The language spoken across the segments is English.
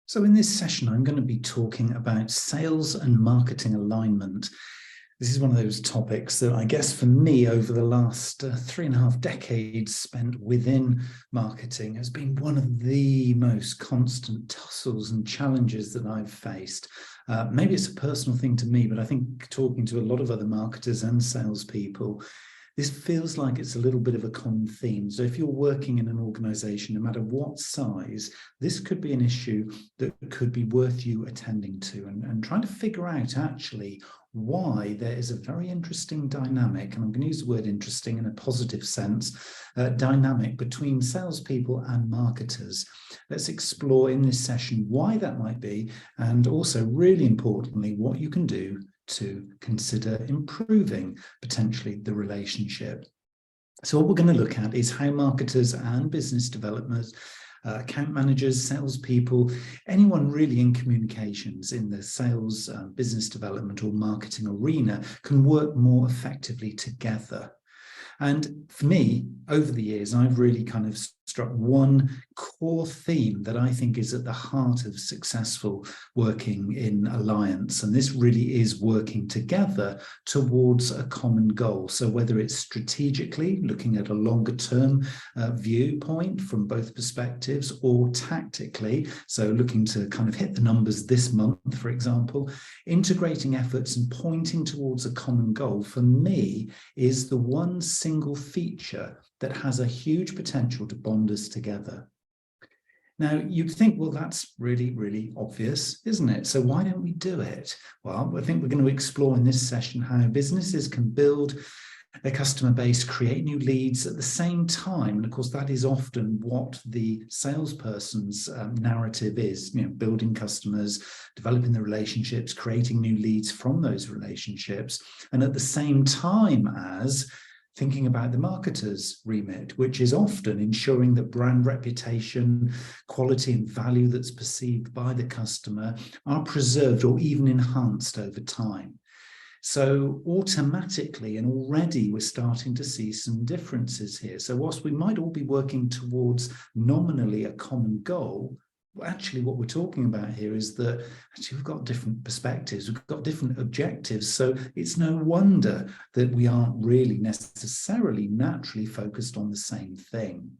So in this session, I'm going to be talking about sales and marketing alignment. This is one of those topics that I guess for me over the last 3.5 decades spent within marketing has been one of the most constant tussles and challenges that I've faced. Maybe it's a personal thing to me, but I think talking to a lot of other marketers and salespeople, this feels like it's a little bit of a common theme. So if you're working in an organization, no matter what size, this could be an issue that could be worth you attending to and trying to figure out actually why there is a very interesting dynamic, and I'm going to use the word interesting in a positive sense, dynamic between salespeople and marketers. Let's explore in this session why that might be, and also really importantly, what you can do to consider improving potentially the relationship. So what we're going to look at is how marketers and business developers, account managers, salespeople, anyone really in communications in the sales, business development or marketing arena can work more effectively together. And for me, over the years, I've really kind of struck one core theme that I think is at the heart of successful working in alliance. And this really is working together towards a common goal. So whether it's strategically looking at a longer term viewpoint from both perspectives, or tactically, so looking to kind of hit the numbers this month, for example, integrating efforts and pointing towards a common goal, for me, is the one single feature that has a huge potential to bond us together. Now, you'd think, well, that's really, really obvious, isn't it? So why don't we do it? Well, I think we're going to explore in this session how businesses can build their customer base, create new leads at the same time. And of course, that is often what the salesperson's narrative is, building customers, developing the relationships, creating new leads from those relationships. And at the same time as thinking about the marketer's remit, which is often ensuring that brand reputation, quality and value that's perceived by the customer are preserved or even enhanced over time. So automatically, and already we're starting to see some differences here. So whilst we might all be working towards nominally a common goal, actually what we're talking about here is that actually we've got different perspectives, we've got different objectives. So it's no wonder that we aren't really necessarily naturally focused on the same thing.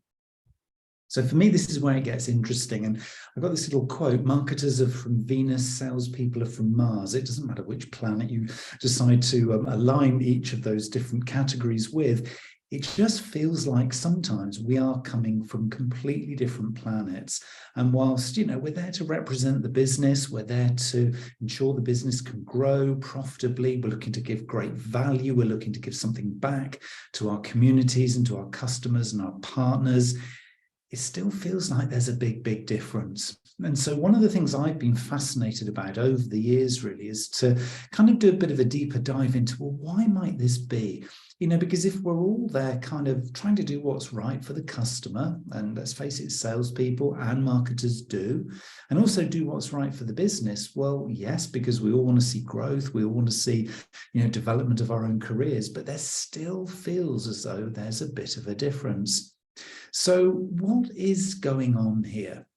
So for me, this is where it gets interesting. And I've got this little quote: marketers are from Venus, salespeople are from Mars. It doesn't matter which planet you decide to align each of those different categories with. It just feels like sometimes we are coming from completely different planets. And whilst, we're there to represent the business, we're there to ensure the business can grow profitably, we're looking to give great value, we're looking to give something back to our communities and to our customers and our partners, it still feels like there's a big, big difference. And so one of the things I've been fascinated about over the years really is to kind of do a bit of a deeper dive into, well, why might this be? Because if we're all there kind of trying to do what's right for the customer, and let's face it, salespeople and marketers do, and also do what's right for the business, well, yes, because we all want to see growth, we all want to see, development of our own careers, but there still feels as though there's a bit of a difference. So what is going on here?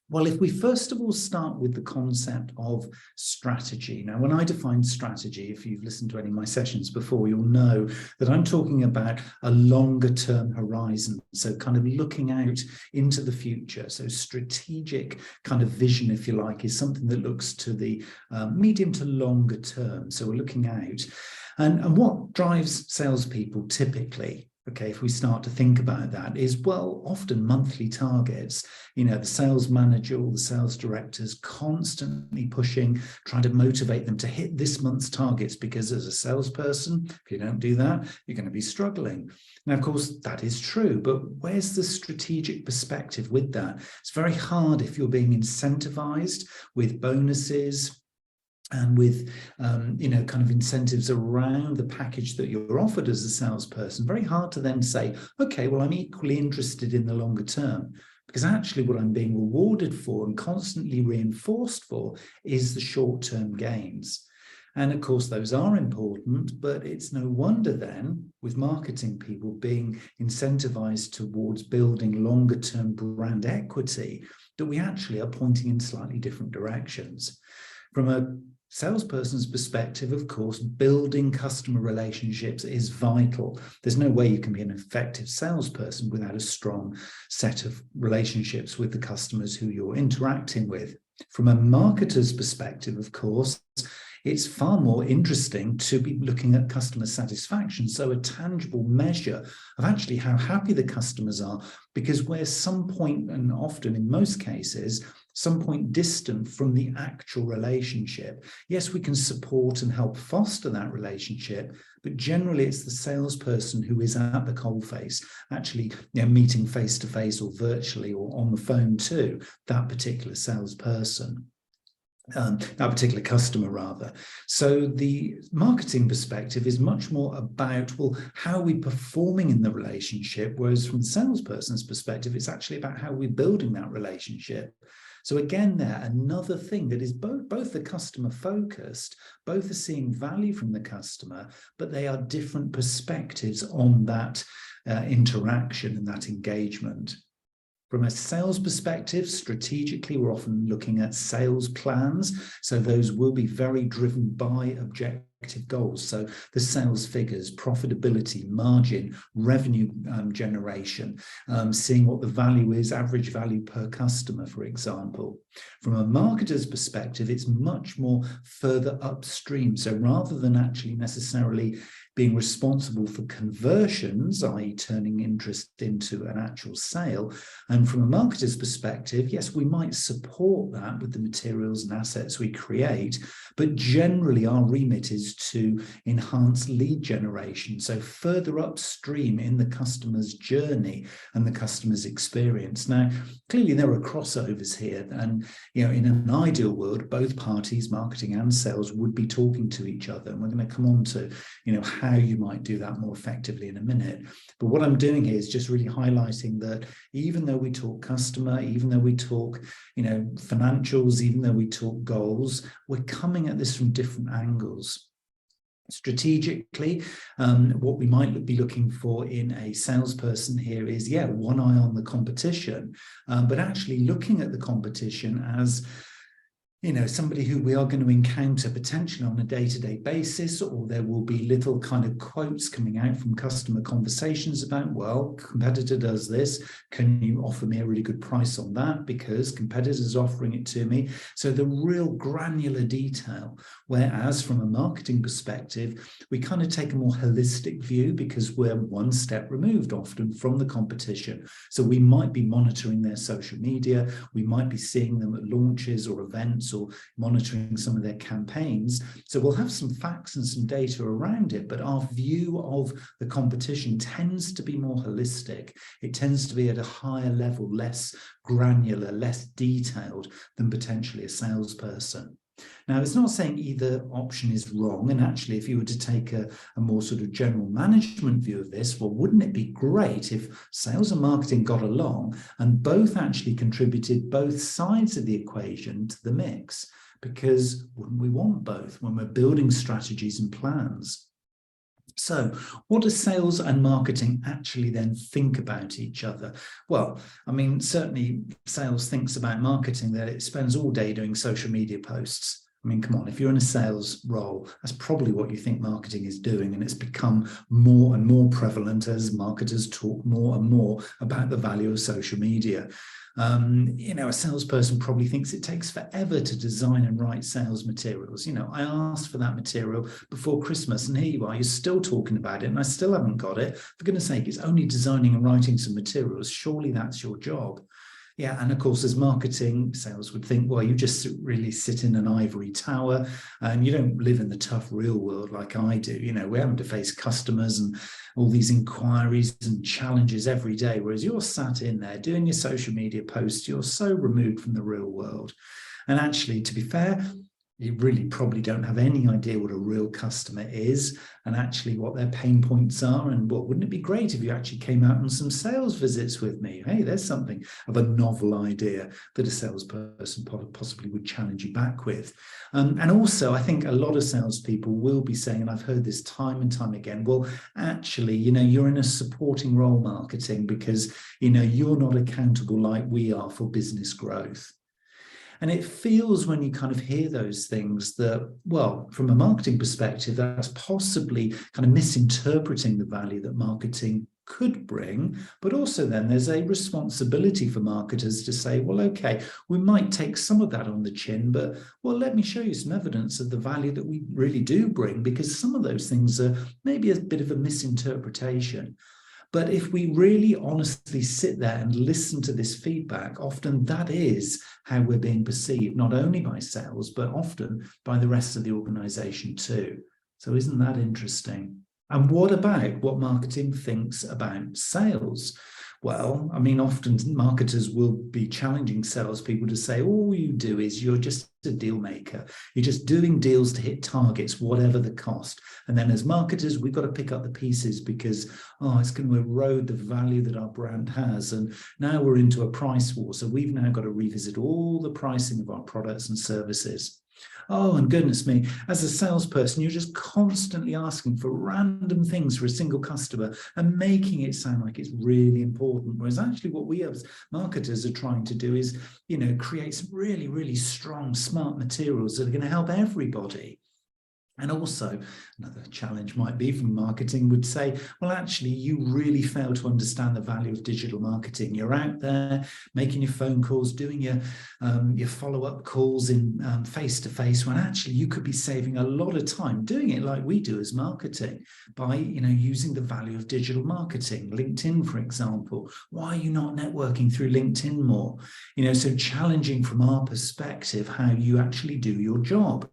Well, if we first of all start with the concept of strategy. Now, when I define strategy, if you've listened to any of my sessions before, you'll know that I'm talking about a longer term horizon. So kind of looking out into the future. So strategic kind of vision, if you like, is something that looks to the medium to longer term. So we're looking out. And what drives salespeople typically, okay, if we start to think about that, is, well, often monthly targets. The sales manager or the sales directors constantly pushing, trying to motivate them to hit this month's targets, because as a salesperson, if you don't do that, you're going to be struggling. Now, of course, that is true, but where's the strategic perspective with that? It's very hard if you're being incentivized with bonuses and with, kind of incentives around the package that you're offered as a salesperson. Very hard to then say, okay, well, I'm equally interested in the longer term, because actually what I'm being rewarded for and constantly reinforced for is the short-term gains. And of course, those are important, but it's no wonder then, with marketing people being incentivized towards building longer term brand equity, that we actually are pointing in slightly different directions. From a salesperson's perspective, of course, building customer relationships is vital. There's no way you can be an effective salesperson without a strong set of relationships with the customers who you're interacting with. From a marketer's perspective, of course, it's far more interesting to be looking at customer satisfaction, so a tangible measure of actually how happy the customers are, because we're some point, and often in most cases, some point distant from the actual relationship. Yes, we can support and help foster that relationship, but generally it's the salesperson who is at the coalface, actually meeting face to face or virtually or on the phone to that particular salesperson. That particular customer rather. So the marketing perspective is much more about, well, how are we performing in the relationship? Whereas from the salesperson's perspective, it's actually about how we're building that relationship. So again, there, another thing that is both the customer focused, both are seeing value from the customer, but they are different perspectives on that interaction and that engagement. From a sales perspective, strategically, we're often looking at sales plans. So those will be very driven by objective goals. So the sales figures, profitability, margin, revenue generation, seeing what the value is, average value per customer, for example. From a marketer's perspective, it's much more further upstream. So rather than actually necessarily being responsible for conversions, i.e. turning interest into an actual sale. And from a marketer's perspective, yes, we might support that with the materials and assets we create, but generally our remit is to enhance lead generation. So further upstream in the customer's journey and the customer's experience. Now, clearly there are crossovers here, and in an ideal world, both parties, marketing and sales, would be talking to each other. And we're going to come on to, how you might do that more effectively in a minute. But what I'm doing here is just really highlighting that even though we talk customer, even though we talk, financials, even though we talk goals, we're coming at this from different angles. Strategically, what we might be looking for in a salesperson here is, one eye on the competition, but actually looking at the competition as somebody who we are going to encounter potentially on a day-to-day basis, or there will be little kind of quotes coming out from customer conversations about, well, competitor does this. Can you offer me a really good price on that? Because competitors are offering it to me. So the real granular detail, whereas from a marketing perspective, we kind of take a more holistic view because we're one step removed often from the competition. So we might be monitoring their social media. We might be seeing them at launches or events, or monitoring some of their campaigns. So we'll have some facts and some data around it, but our view of the competition tends to be more holistic. It tends to be at a higher level, less granular, less detailed than potentially a salesperson. Now, it's not saying either option is wrong. And actually, if you were to take a more sort of general management view of this, well, wouldn't it be great if sales and marketing got along and both actually contributed both sides of the equation to the mix? Because wouldn't we want both when we're building strategies and plans? So what does sales and marketing actually then think about each other? Well, certainly sales thinks about marketing that it spends all day doing social media posts. Come on, if you're in a sales role, that's probably what you think marketing is doing. And it's become more and more prevalent as marketers talk more and more about the value of social media. A salesperson probably thinks it takes forever to design and write sales materials. I asked for that material before Christmas and here you are, you're still talking about it and I still haven't got it. For goodness sake, it's only designing and writing some materials. Surely that's your job. Yeah, and of course, as marketing, sales would think, well, you just really sit in an ivory tower and you don't live in the tough real world like I do. We're having to face customers and all these inquiries and challenges every day, whereas you're sat in there doing your social media posts. You're so removed from the real world. And actually, to be fair, you really probably don't have any idea what a real customer is and actually what their pain points are. And wouldn't it be great if you actually came out on some sales visits with me? Hey, there's something of a novel idea that a salesperson possibly would challenge you back with. And also, I think a lot of salespeople will be saying, and I've heard this time and time again, well, actually, you're in a supporting role marketing because, you're not accountable like we are for business growth. And it feels when you kind of hear those things that, well, from a marketing perspective, that's possibly kind of misinterpreting the value that marketing could bring, but also then there's a responsibility for marketers to say, well, okay, we might take some of that on the chin, but well, let me show you some evidence of the value that we really do bring, because some of those things are maybe a bit of a misinterpretation. But if we really honestly sit there and listen to this feedback, often that is how we're being perceived, not only by sales, but often by the rest of the organization too. So isn't that interesting? And what about what marketing thinks about sales? Well, I mean, often marketers will be challenging salespeople to say, all you do is you're just a deal maker. You're just doing deals to hit targets, whatever the cost. And then as marketers, we've got to pick up the pieces because, it's going to erode the value that our brand has. And now we're into a price war. So we've now got to revisit all the pricing of our products and services. Oh, and goodness me, as a salesperson, you're just constantly asking for random things for a single customer and making it sound like it's really important. Whereas actually what we as marketers are trying to do is, create some really, really strong, smart materials that are going to help everybody. And also, another challenge might be from marketing would say, well, actually, you really fail to understand the value of digital marketing. You're out there making your phone calls, doing your follow-up calls in face-to-face, when actually you could be saving a lot of time doing it like we do as marketing by, using the value of digital marketing. LinkedIn, for example. Why are you not networking through LinkedIn more? So challenging from our perspective how you actually do your job.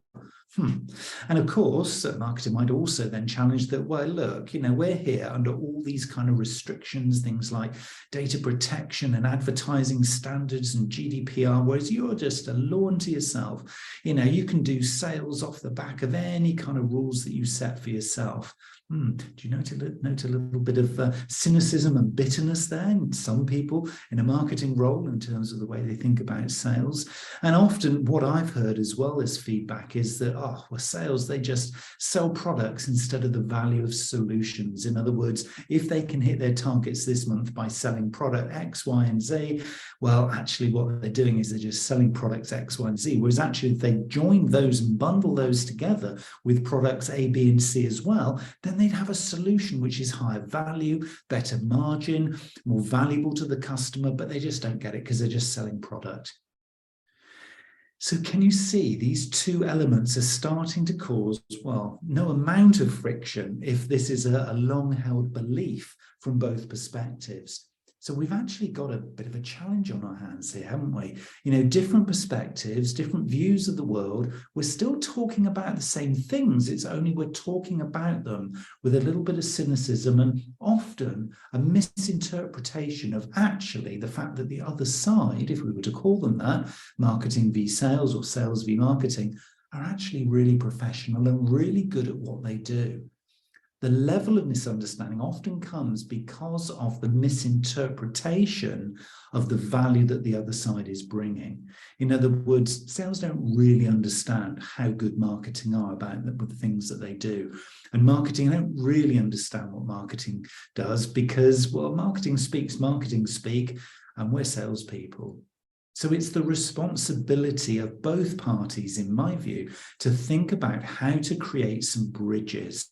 And of course, marketing might also then challenge that, well, look, we're here under all these kind of restrictions, things like data protection and advertising standards and GDPR, whereas you're just a law unto yourself. You can do sales off the back of any kind of rules that you set for yourself. Do you note a little bit of cynicism and bitterness there in some people in a marketing role in terms of the way they think about sales? And often what I've heard as well as feedback is that, sales, they just sell products instead of the value of solutions. In other words, if they can hit their targets this month by selling product X, Y, and Z, well, actually what they're doing is they're just selling products X, Y, and Z. Whereas actually if they join those and bundle those together with products A, B, and C as well, then they'd have a solution which is higher value, better margin, more valuable to the customer, but they just don't get it because they're just selling product. So can you see these two elements are starting to cause, well, no amount of friction if this is a long-held belief from both perspectives. So we've actually got a bit of a challenge on our hands here, haven't we? Different perspectives, different views of the world. We're still talking about the same things. It's only we're talking about them with a little bit of cynicism and often a misinterpretation of actually the fact that the other side, if we were to call them that, marketing v sales or sales v marketing, are actually really professional and really good at what they do. The level of misunderstanding often comes because of the misinterpretation of the value that the other side is bringing. In other words, sales don't really understand how good marketing are about the things that they do. And marketing don't really understand what marketing does because, well, marketing speaks marketing speak, and we're salespeople. So it's the responsibility of both parties, in my view, to think about how to create some bridges.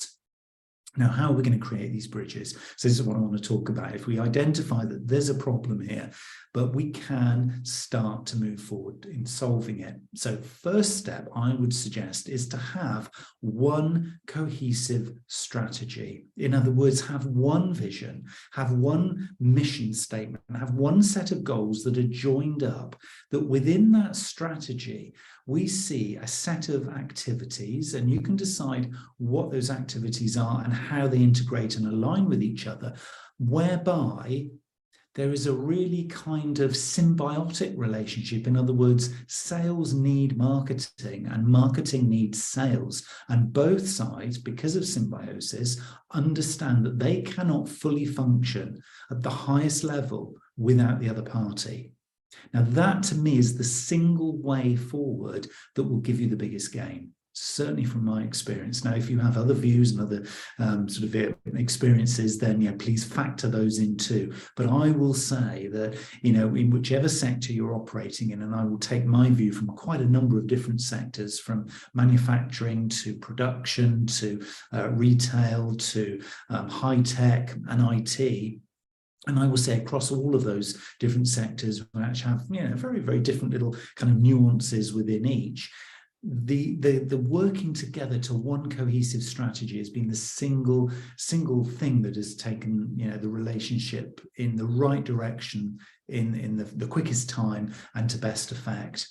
Now, how are we going to create these bridges? So this is what I want to talk about. If we identify that there's a problem here, but we can start to move forward in solving it. So first step I would suggest is to have one cohesive strategy. In other words, have one vision, have one mission statement, have one set of goals that are joined up, that within that strategy, we see a set of activities, and you can decide what those activities are and how they integrate and align with each other, whereby there is a really kind of symbiotic relationship. In other words, sales need marketing and marketing needs sales. And both sides, because of symbiosis, understand that they cannot fully function at the highest level without the other party. Now, that to me is the single way forward that will give you the biggest gain. Certainly from my experience. Now, if you have other views and other sort of experiences, then please factor those in too. But I will say that, in whichever sector you're operating in, and I will take my view from quite a number of different sectors, from manufacturing to production to retail to high tech and IT. And I will say across all of those different sectors, we actually have very, very different little kind of nuances within each. The working together to one cohesive strategy has been the single thing that has taken the relationship in the right direction in the quickest time and to best effect.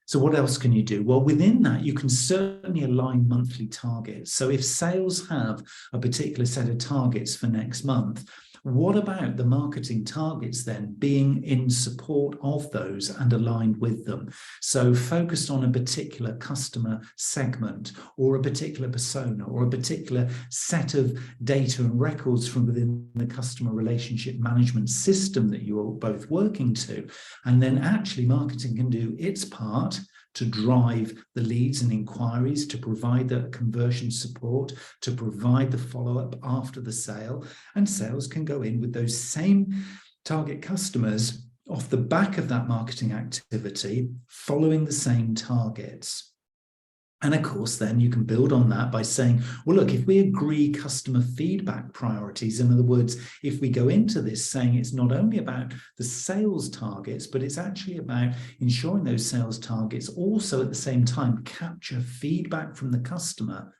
So what else can you do? Well, within that, you can certainly align monthly targets. So if sales have a particular set of targets for next month, what about the marketing targets then being in support of those and aligned with them? So focused on a particular customer segment or a particular persona or a particular set of data and records from within the customer relationship management system that you are both working to. And then actually marketing can do its part to drive the leads and inquiries, to provide the conversion support, to provide the follow-up after the sale. And sales can go in with those same target customers off the back of that marketing activity, following the same targets. And of course, then you can build on that by saying, well, look, if we agree customer feedback priorities, in other words, if we go into this saying it's not only about the sales targets, but it's actually about ensuring those sales targets also at the same time capture feedback from the customer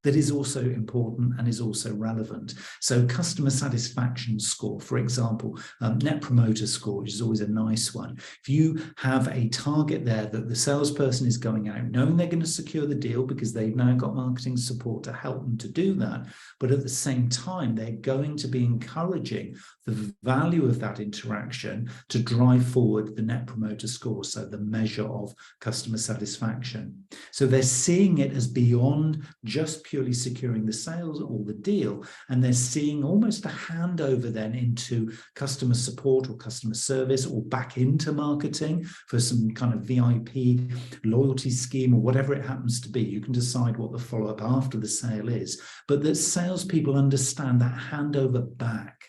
that is also important and is also relevant. So customer satisfaction score, for example, net promoter score, which is always a nice one. If you have a target there that the salesperson is going out knowing they're going to secure the deal because they've now got marketing support to help them to do that, but at the same time, they're going to be encouraging the value of that interaction to drive forward the net promoter score, so the measure of customer satisfaction. So they're seeing it as beyond just purely securing the sales or the deal, and they're seeing almost a handover then into customer support or customer service or back into marketing for some kind of VIP loyalty scheme or whatever it happens to be. You can decide what the follow-up after the sale is, but that salespeople understand that handover back,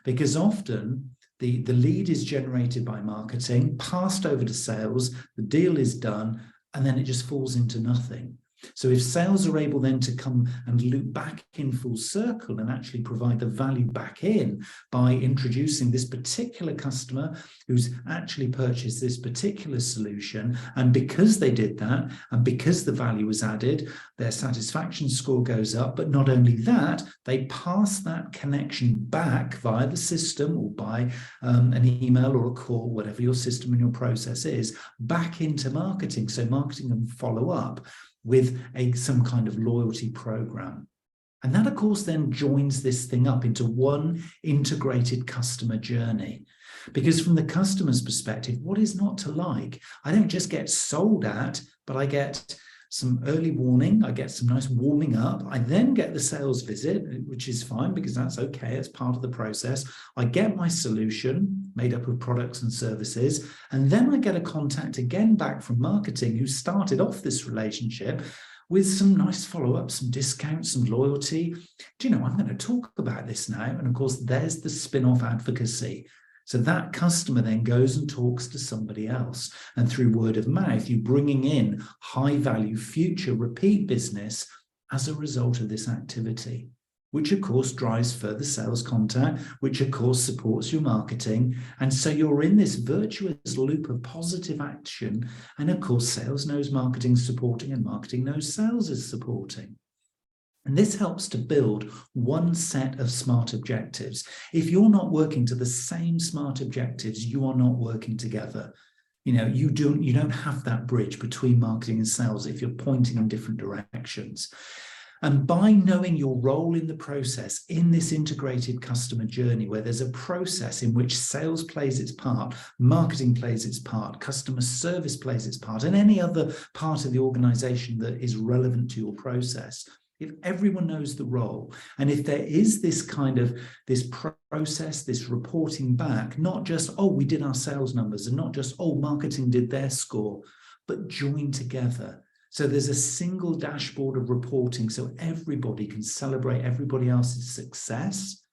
because often the lead is generated by marketing, passed over to sales, the deal is done, and then it just falls into nothing. So if sales are able then to come and loop back in full circle and actually provide the value back in by introducing this particular customer who's actually purchased this particular solution, and because they did that and because the value was added, their satisfaction score goes up. But not only that, they pass that connection back via the system or by an email or a call, whatever your system and your process is, back into marketing. So marketing can follow up with some kind of loyalty program. And that, of course, then joins this thing up into one integrated customer journey. Because from the customer's perspective, what is not to like? I don't just get sold at, but I get some early warning, I get some nice warming up, I then get the sales visit, which is fine because that's okay, it's part of the process. I get my solution made up of products and services, and then I get a contact again back from marketing who started off this relationship with some nice follow-up, some discounts, some loyalty. Do you know, I'm going to talk about this now. And of course, there's the spin-off advocacy. So that customer then goes and talks to somebody else. And through word of mouth, you're bringing in high-value future repeat business as a result of this activity, which of course drives further sales contact, which of course supports your marketing. And so you're in this virtuous loop of positive action. And of course, sales knows marketing supporting and marketing knows sales is supporting. And this helps to build one set of smart objectives. If you're not working to the same smart objectives, you are not working together. You know, you don't have that bridge between marketing and sales if you're pointing in different directions. And by knowing your role in the process, in this integrated customer journey, where there's a process in which sales plays its part, marketing plays its part, customer service plays its part, and any other part of the organization that is relevant to your process, if everyone knows the role, and if there is this kind of this process, this reporting back, not just, oh, we did our sales numbers, and not just, oh, marketing did their score, but joined together. So there's a single dashboard of reporting so everybody can celebrate everybody else's success.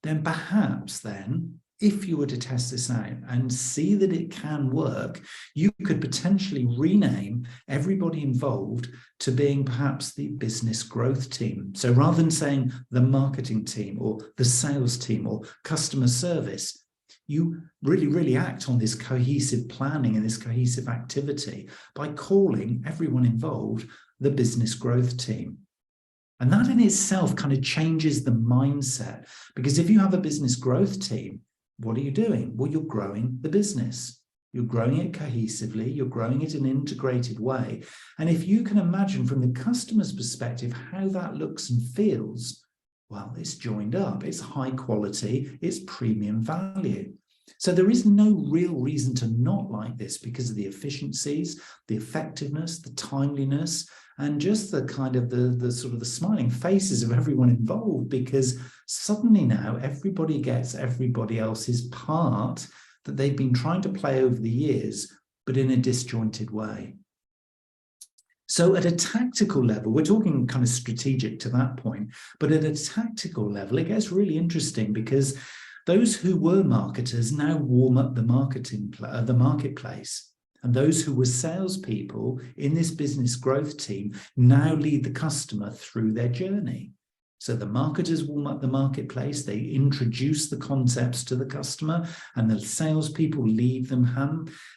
Then perhaps then, if you were to test this out and see that it can work, you could potentially rename everybody involved to being perhaps the business growth team. So rather than saying the marketing team or the sales team or customer service, you really act on this cohesive planning and this cohesive activity by calling everyone involved the business growth team. And that in itself kind of changes the mindset, because if you have a business growth team, what are you doing? Well, you're growing the business. You're growing it cohesively. You're growing it in an integrated way. And if you can imagine from the customer's perspective how that looks and feels, well, it's joined up. It's high quality. It's premium value. So there is no real reason to not like this because of the efficiencies, the effectiveness, the timeliness, and just the kind of the sort of the smiling faces of everyone involved, because suddenly now everybody gets everybody else's part that they've been trying to play over the years, but in a disjointed way. So at a tactical level, we're talking kind of strategic to that point, but at a tactical level, it gets really interesting because those who were marketers now warm up the marketplace. And those who were salespeople in this business growth team now lead the customer through their journey. So the marketers warm up the marketplace, they introduce the concepts to the customer, and the salespeople lead them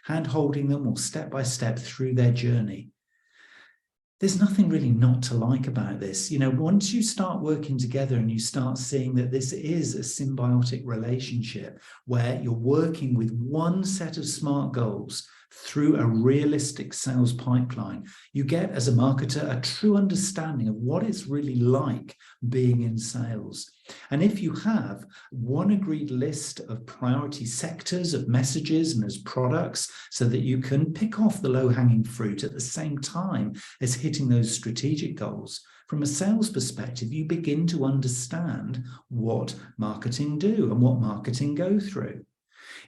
hand-holding them or step by step through their journey. There's nothing really not to like about this. You know, once you start working together and you start seeing that this is a symbiotic relationship where you're working with one set of SMART goals through a realistic sales pipeline, you get, as a marketer, a true understanding of what it's really like being in sales. And if you have one agreed list of priority sectors, of messages and as products, so that you can pick off the low-hanging fruit at the same time as hitting those strategic goals, from a sales perspective, you begin to understand what marketing do and what marketing go through.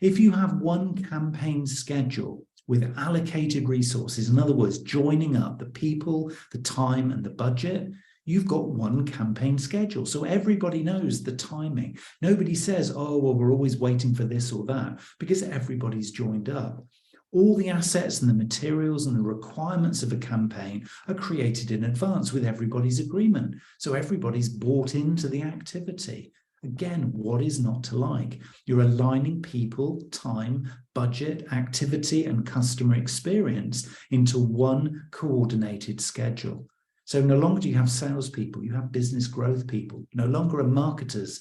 If you have one campaign schedule with allocated resources, in other words, joining up the people, the time and the budget, you've got one campaign schedule. So everybody knows the timing. Nobody says, oh, well, we're always waiting for this or that, because everybody's joined up. All the assets and the materials and the requirements of a campaign are created in advance with everybody's agreement. So everybody's bought into the activity. Again, what is not to like? You're aligning people, time, budget, activity, and customer experience into one coordinated schedule. So no longer do you have salespeople, you have business growth people. No longer are marketers,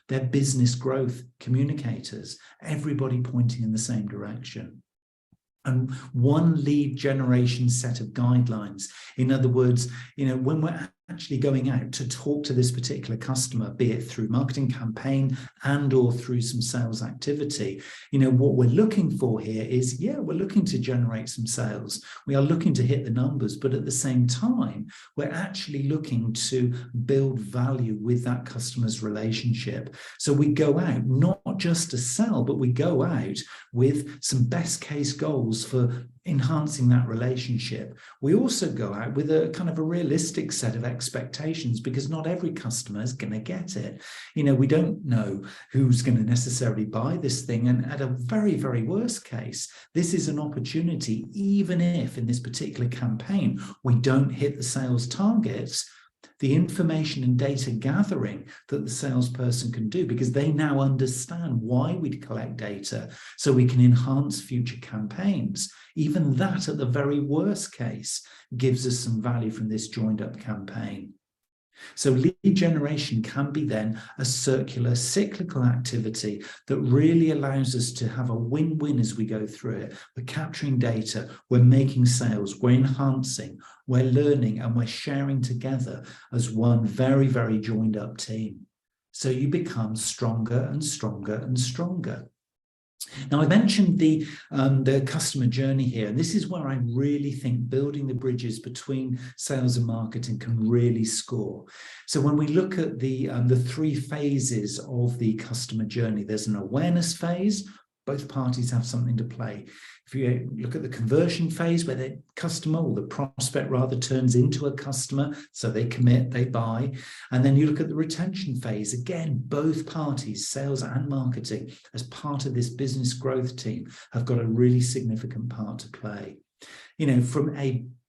they're business growth communicators, everybody pointing in the same direction. And one lead generation set of guidelines. In other words, you know, when we're actually going out to talk to this particular customer, be it through marketing campaign and or through some sales activity, you know, what we're looking for here is, yeah, we're looking to generate some sales. We are looking to hit the numbers, but at the same time, we're actually looking to build value with that customer's relationship. So we go out not just to sell, but we go out with some best case goals for enhancing that relationship. We also go out with a kind of a realistic set of expectations, because not every customer is going to get it. You know, we don't know who's going to necessarily buy this thing. And at a very, very worst case, this is an opportunity, even if in this particular campaign, we don't hit the sales targets, the information and data gathering that the salesperson can do, because they now understand why we collect data so we can enhance future campaigns. Even that, at the very worst case, gives us some value from this joined up campaign. So lead generation can be then a circular, cyclical activity that really allows us to have a win-win as we go through it. We're capturing data, we're making sales, we're enhancing, we're learning, and we're sharing together as one very, very joined up team. So you become stronger and stronger and stronger. Now, I mentioned the customer journey here, and this is where I really think building the bridges between sales and marketing can really score. So when we look at the three phases of the customer journey, there's an awareness phase. Both parties have something to play. If you look at the conversion phase, where the customer or the prospect rather turns into a customer, so they commit, they buy. And then you look at the retention phase. Again, both parties, sales and marketing, as part of this business growth team, have got a really significant part to play. You know, from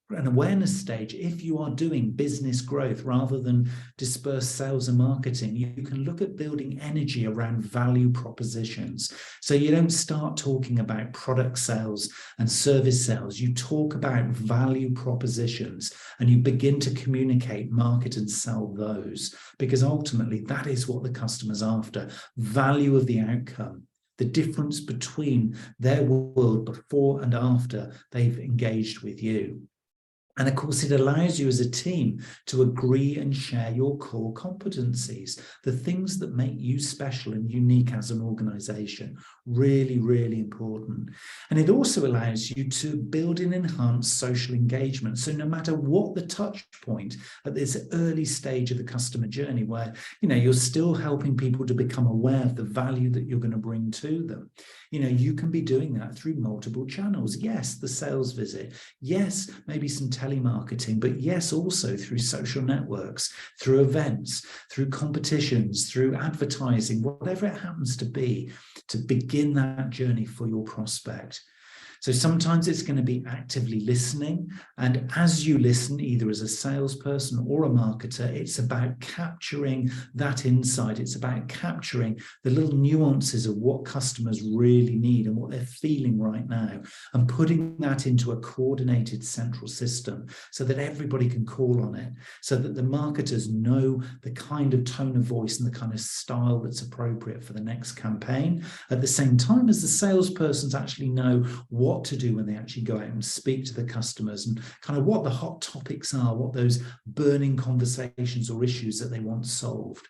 an awareness stage, if you are doing business growth rather than dispersed sales and marketing, you can look at building energy around value propositions. So you don't start talking about product sales and service sales. You talk about value propositions and you begin to communicate, market and sell those, because ultimately that is what the customer's after. Value of the outcome. The difference between their world before and after they've engaged with you. And of course, it allows you as a team to agree and share your core competencies, the things that make you special and unique as an organization. Really, really important. And it also allows you to build and enhance social engagement. So no matter what the touch point at this early stage of the customer journey, where you're still helping people to become aware of the value that you're going to bring to them, you can be doing that through multiple channels. Yes, the sales visit. Yes, maybe some telemarketing, but yes, also through social networks, through events, through competitions, through advertising, whatever it happens to be, to begin that journey for your prospect. So sometimes it's going to be actively listening. And as you listen, either as a salesperson or a marketer, it's about capturing that insight. It's about capturing the little nuances of what customers really need and what they're feeling right now, and putting that into a coordinated central system so that everybody can call on it, so that the marketers know the kind of tone of voice and the kind of style that's appropriate for the next campaign, at the same time as the salespersons actually know what to do when they actually go out and speak to the customers, and kind of what the hot topics are, what those burning conversations or issues that they want solved.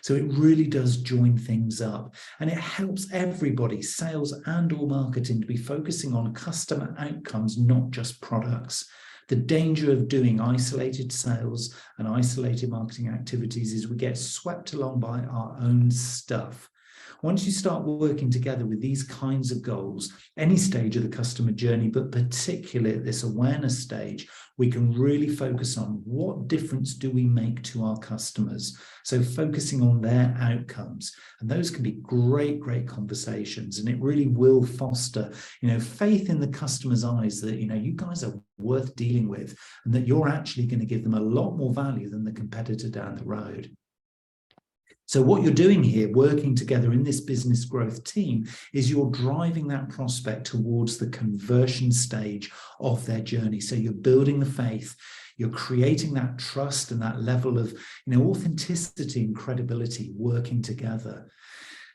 So it really does join things up, and it helps everybody, sales and or marketing, to be focusing on customer outcomes, not just products. The danger of doing isolated sales and isolated marketing activities is we get swept along by our own stuff. Once you start working together with these kinds of goals, any stage of the customer journey, but particularly at this awareness stage, we can really focus on what difference do we make to our customers. So focusing on their outcomes. And those can be great, great conversations. And it really will foster, faith in the customer's eyes that, you guys are worth dealing with, and that you're actually going to give them a lot more value than the competitor down the road. So what you're doing here, working together in this business growth team, is you're driving that prospect towards the conversion stage of their journey. So you're building the faith, you're creating that trust and that level of, authenticity and credibility working together.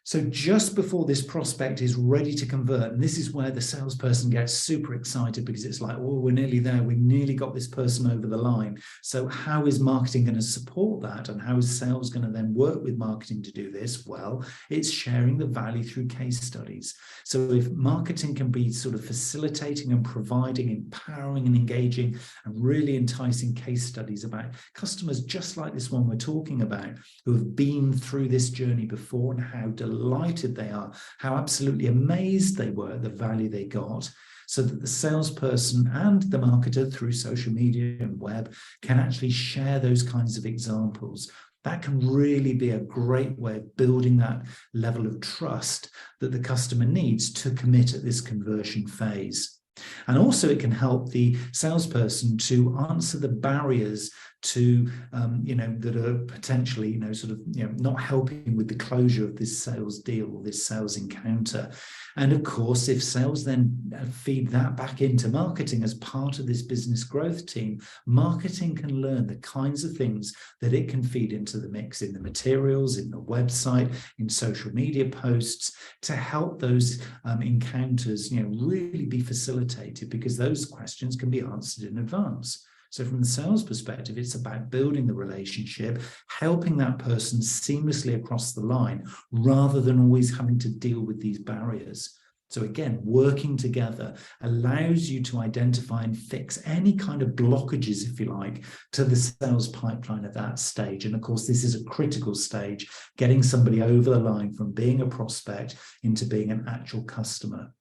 So just before this prospect is ready to convert, and this is where the salesperson gets super excited, because it's like, oh, we're nearly there. We nearly got this person over the line. So how is marketing going to support that? And how is sales going to then work with marketing to do this? Well, it's sharing the value through case studies. So if marketing can be sort of facilitating and providing, empowering and engaging and really enticing case studies about customers just like this one we're talking about, who have been through this journey before and how delighted they are, how absolutely amazed they were at the value they got, so that the salesperson and the marketer through social media and web can actually share those kinds of examples. That can really be a great way of building that level of trust that the customer needs to commit at this conversion phase. And also it can help the salesperson to answer the barriers to, that are potentially, not helping with the closure of this sales deal or this sales encounter. And of course, if sales then feed that back into marketing as part of this business growth team, marketing can learn the kinds of things that it can feed into the mix in the materials, in the website, in social media posts, to help those encounters, really be facilitated, because those questions can be answered in advance. So from the sales perspective, it's about building the relationship, helping that person seamlessly across the line, rather than always having to deal with these barriers. So again, working together allows you to identify and fix any kind of blockages, if you like, to the sales pipeline at that stage. And of course, this is a critical stage, getting somebody over the line from being a prospect into being an actual customer.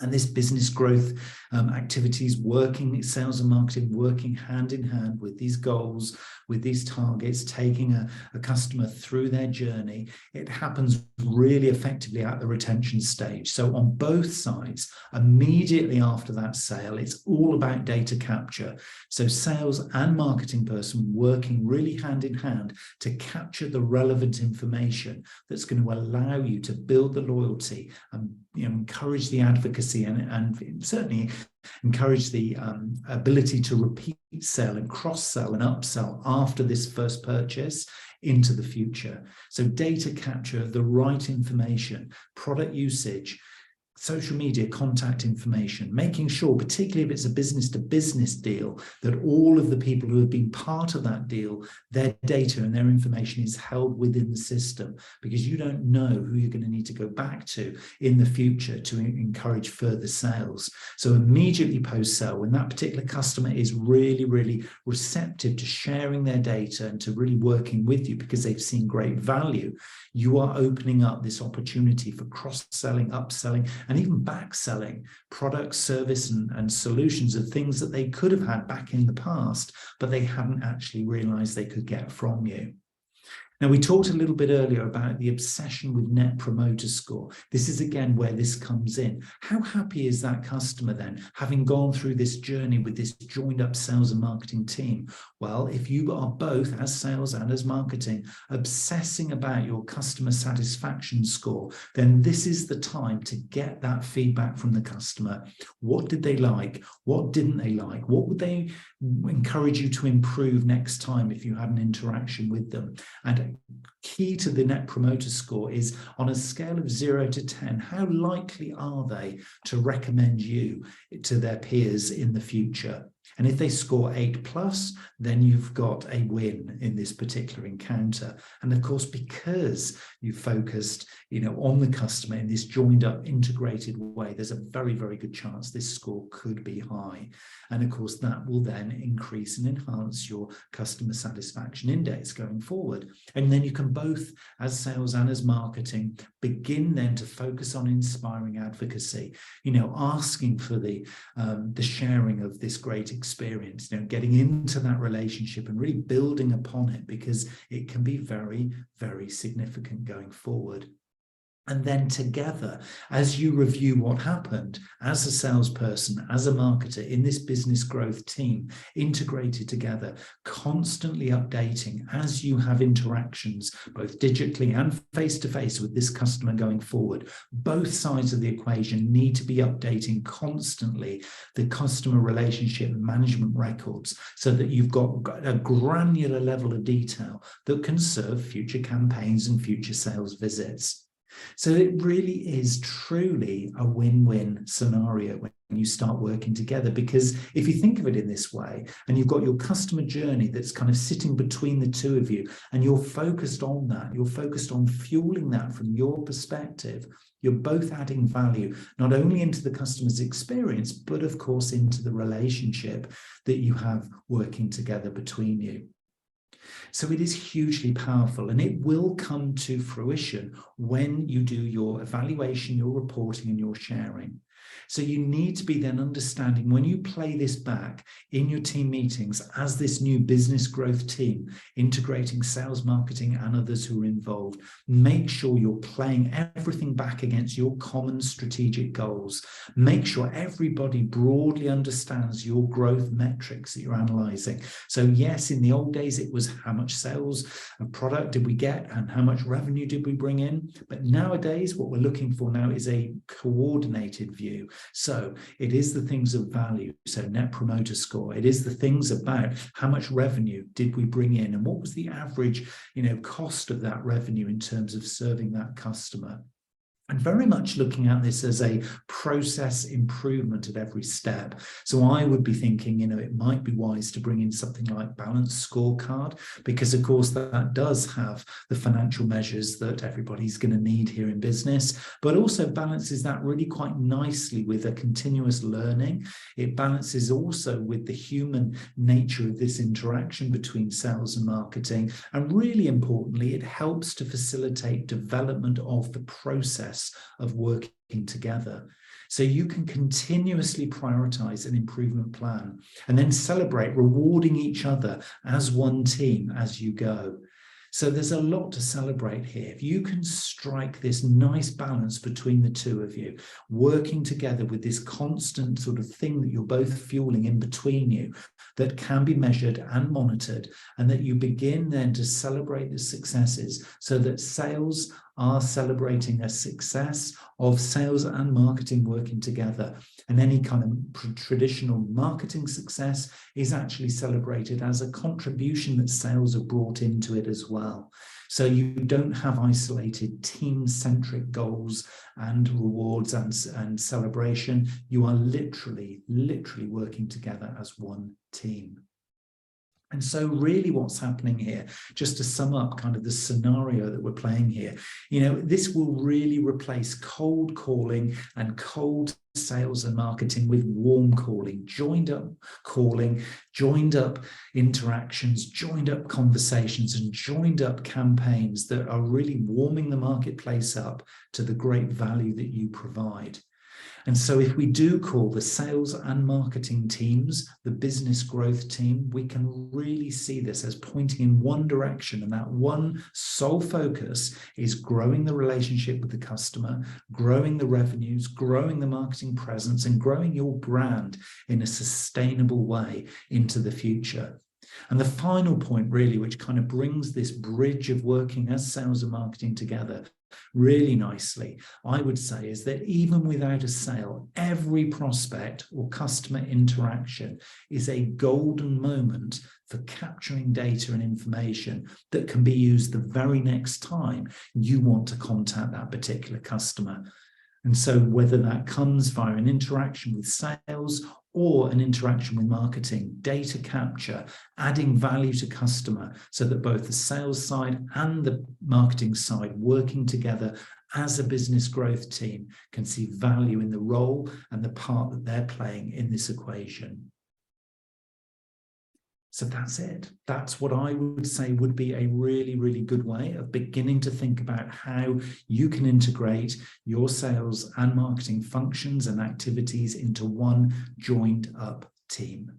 And this business growth activities, working sales and marketing, working hand in hand with these goals, with these targets, taking a customer through their journey, it happens really effectively at the retention stage. So on both sides, immediately after that sale, it's all about data capture. So sales and marketing person working really hand in hand to capture the relevant information that's going to allow you to build the loyalty and encourage the advocacy and certainly encourage the ability to repeat sell and cross-sell and upsell after this first purchase into the future. So data capture of the right information, product usage, social media contact information, making sure, particularly if it's a business-to-business deal, that all of the people who have been part of that deal, their data and their information is held within the system, because you don't know who you're going to need to go back to in the future to encourage further sales. So immediately post-sale, when that particular customer is really, really receptive to sharing their data and to really working with you because they've seen great value, you are opening up this opportunity for cross-selling, upselling, and even back-selling products, service, and solutions of things that they could have had back in the past, but they hadn't actually realized they could get from you. Now, we talked a little bit earlier about the obsession with Net Promoter Score. This is again where this comes in. How happy is that customer then, having gone through this journey with this joined up sales and marketing team? Well, if you are both, as sales and as marketing, obsessing about your customer satisfaction score, then this is the time to get that feedback from the customer. What did they like? What didn't they like? What would they encourage you to improve next time if you had an interaction with them? And key to the Net Promoter Score is, on a scale of 0 to 10, how likely are they to recommend you to their peers in the future? And if they score 8+, then you've got a win in this particular encounter. And of course, because you focused, on the customer in this joined up, integrated way, there's a very, very good chance this score could be high. And of course, that will then increase and enhance your customer satisfaction index going forward. And then you can both, as sales and as marketing, begin then to focus on inspiring advocacy, asking for the sharing of this great experience, getting into that relationship and really building upon it, because it can be very, very significant going forward. And then together, as you review what happened as a salesperson, as a marketer in this business growth team, integrated together, constantly updating as you have interactions, both digitally and face-to-face with this customer going forward. Both sides of the equation need to be updating constantly the customer relationship management records, so that you've got a granular level of detail that can serve future campaigns and future sales visits. So it really is truly a win-win scenario when you start working together, because if you think of it in this way, and you've got your customer journey that's kind of sitting between the two of you, and you're focused on that, you're focused on fueling that from your perspective, you're both adding value, not only into the customer's experience, but of course into the relationship that you have working together between you. So it is hugely powerful, and it will come to fruition when you do your evaluation, your reporting, and your sharing. So you need to be then understanding when you play this back in your team meetings as this new business growth team, integrating sales, marketing, and others who are involved, make sure you're playing everything back against your common strategic goals. Make sure everybody broadly understands your growth metrics that you're analyzing. So yes, in the old days, it was how much sales and product did we get and how much revenue did we bring in? But nowadays, what we're looking for now is a coordinated view. So it is the things of value, so net promoter score. It is the things about how much revenue did we bring in and what was the average, cost of that revenue in terms of serving that customer. And very much looking at this as a process improvement at every step. So I would be thinking, it might be wise to bring in something like balanced scorecard, because of course that does have the financial measures that everybody's going to need here in business, but also balances that really quite nicely with a continuous learning. It balances also with the human nature of this interaction between sales and marketing. And really importantly, it helps to facilitate development of the process of working together. So you can continuously prioritize an improvement plan and then celebrate rewarding each other as one team as you go. So there's a lot to celebrate here. If you can strike this nice balance between the two of you, working together with this constant sort of thing that you're both fueling in between you, that can be measured and monitored, and that you begin then to celebrate the successes so that sales are celebrating a success of sales and marketing working together. And any kind of traditional marketing success is actually celebrated as a contribution that sales have brought into it as well. So you don't have isolated team-centric goals and rewards and celebration. You are literally working together as one team. And so really what's happening here, just to sum up kind of the scenario that we're playing here, this will really replace cold calling and cold sales and marketing with warm calling, joined up calling, joined up interactions, joined up conversations, and joined up campaigns that are really warming the marketplace up to the great value that you provide. And so if we do call the sales and marketing teams the business growth team, we can really see this as pointing in one direction. And that one sole focus is growing the relationship with the customer, growing the revenues, growing the marketing presence, and growing your brand in a sustainable way into the future. And the final point really, which kind of brings this bridge of working as sales and marketing together really nicely, I would say, is that even without a sale, every prospect or customer interaction is a golden moment for capturing data and information that can be used the very next time you want to contact that particular customer. And so whether that comes via an interaction with sales or an interaction with marketing, data capture, adding value to customer so that both the sales side and the marketing side working together as a business growth team can see value in the role and the part that they're playing in this equation. So that's it. That's what I would say would be a really, really good way of beginning to think about how you can integrate your sales and marketing functions and activities into one joined up team.